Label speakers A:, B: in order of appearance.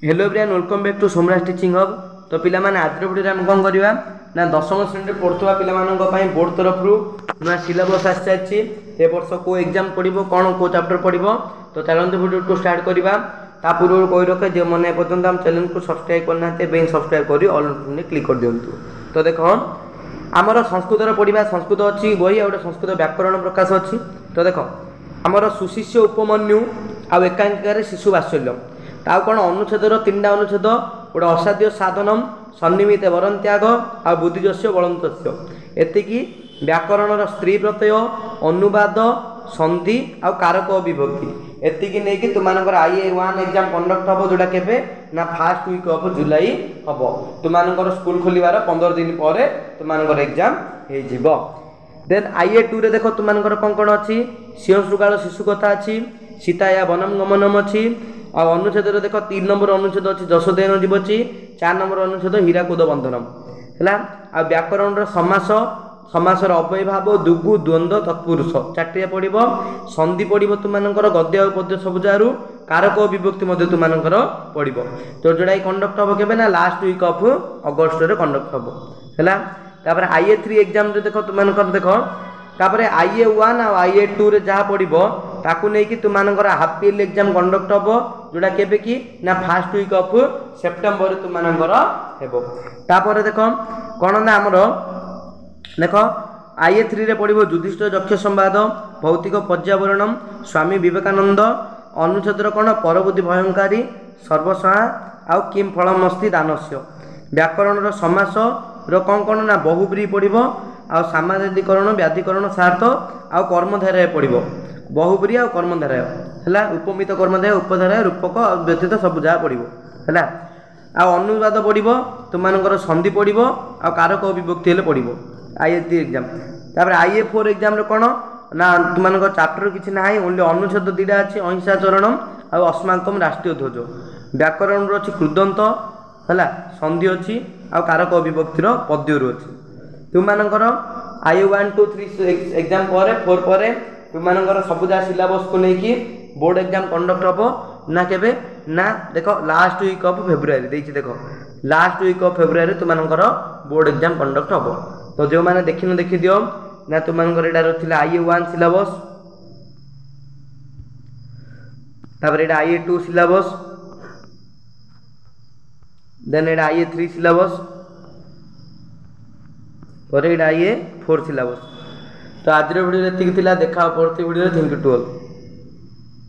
A: Hello everyone welcome back to Somraj teaching hub. तो पिला माने आज वीडियो आम कौन करवा ना दशम श्रेणी पढ़ुवा पिला बोर्ड तरफ नुआ सिलेबस आसी ए वर्ष को एग्जाम पड़ो कौन को चैप्टर पड़ो। तो चलते वीडियो को स्टार्ट करवा ता पूर्व कही रखे जो मैंने पर्यटन आम चैनल को सब्सक्राइब करना सब्सक्राइब कर ऑल क्लिक कर दिंतु। तो देख आमर संस्कृत पढ़ा संस्कृत अच्छी बही आ संस्कृत व्याकरण प्रकाश अच्छी। तो देख आमर सुशिष्य उपमन्यु आ एकांकिकार शिशु वात्सल्यम ताऊ कौन अनुच्छेदर 3टा अनुच्छेद गोटे असाध्य साधनम सन्निमित वरन त्याग आ बुद्धिजस्य बलंतस्य एतिकी व्याकरणर स्त्री प्रत्यय अनुवाद संधि आ कारक विभक्ति एतिकी नहीं कि तुमानकर IA1 एग्जाम कंडक्ट हम जोटा केबे ना फर्स्ट वीक ऑफ जुलाई हम तुमानकर स्कूल खोलिबार 15 दिन पर तुमानकर एग्जाम हे जिवो। देन IA2 रे देखो तुमानकर कौन कौन अच्छी सिंह शृगाल शिशु कथा अच्छी सीताया वनम गमनम अच्छी आ अनुच्छेद देख 3 नंबर अनुच्छेद अच्छी जशोदयन जीवची 4 नंबर अनुच्छेद हीराकुद बंधनम है आ व्याकरण समास समासर अव्ययभाव दुगु द्वंद्व तत्पुरुष 4टिया पड़ो संधि पड़ो तुमानकर गद्य और पद्य सबुजारू कारक विभक्ति तुमानकर पड़ो। तो जोड़ा कंडक्ट हम के ना लास्ट वीक ऑफ अगस्ट रे कंडक्ट हम है। IA3 एग्जाम देख तुमानकर देख तापर IA1 आ IA2 रे जहाँ पड़ो ताकू नहीं कि तुमानकर हाफ ईयरली एग्जाम कंडक्ट हम जोड़ा केबे कि ना फर्स्ट वीक ऑफ सेप्टेम्बर तुमानकर हेबो। तापर देख कौन ना आमर देख IA3 रे पड़ो युधिष्ठिर यक्ष संवाद भौतिक पर्यावरणम स्वामी विवेकानंद अनुच्छेद कौन परबुद्धि भयंकारी सर्वसहा आउ किम फलमस्ति दानस्य व्याकरण समास कौन कौन ना बहुब्री पड़ो आ सामाजिकरण व्याधिकरण सार्थ आ कर्मधारय पड़ो बहुब्री आ कर्मधारय है उपमित कर्मधारय उपधारय रूपक व्यतीत सब जहाँ पड़ो है आ अनुवाद पड़ो तुमानकर संधि पड़ो आ कारक विभक्ति हेले पड़ो IA3 एग्जाम। तापर IA4 एग्जाम रे कौन ना तुमानकर चैप्टर किसी ना ओनली अनुच्छेद 2टा अच्छी अहिंसा चरणम आ अस्माकम राष्ट्रीय ध्वज व्याकरण अच्छी कृदंत है संधि अच्छी आ कारक विभक्तिर पद्य अच्छी तुमानकर IA1 2 3 एग्जाम पर 4 पर तुमानकर सब जहाँ सिलेबस को लेकिन बोर्ड एग्जाम कंडक्ट हम ना केबे ना देख लास्ट वीक ऑफ फेब्रुआरी देखिए देख लास्ट वीक ऑफ फेब्रुआरी तुमानकर बोर्ड एग्जाम कंडक्ट हम। तो जो मैंने देखिन देखी दियो ना तुमानकर एटा रथिला IA1 सिलेबस तापर एटा IA2 सिलेबस देन एटा IA3 सिलेबस और एटा IA4 सिलेबस। तो आज वीडियो एतिक थिला देखा परती video thank you to all.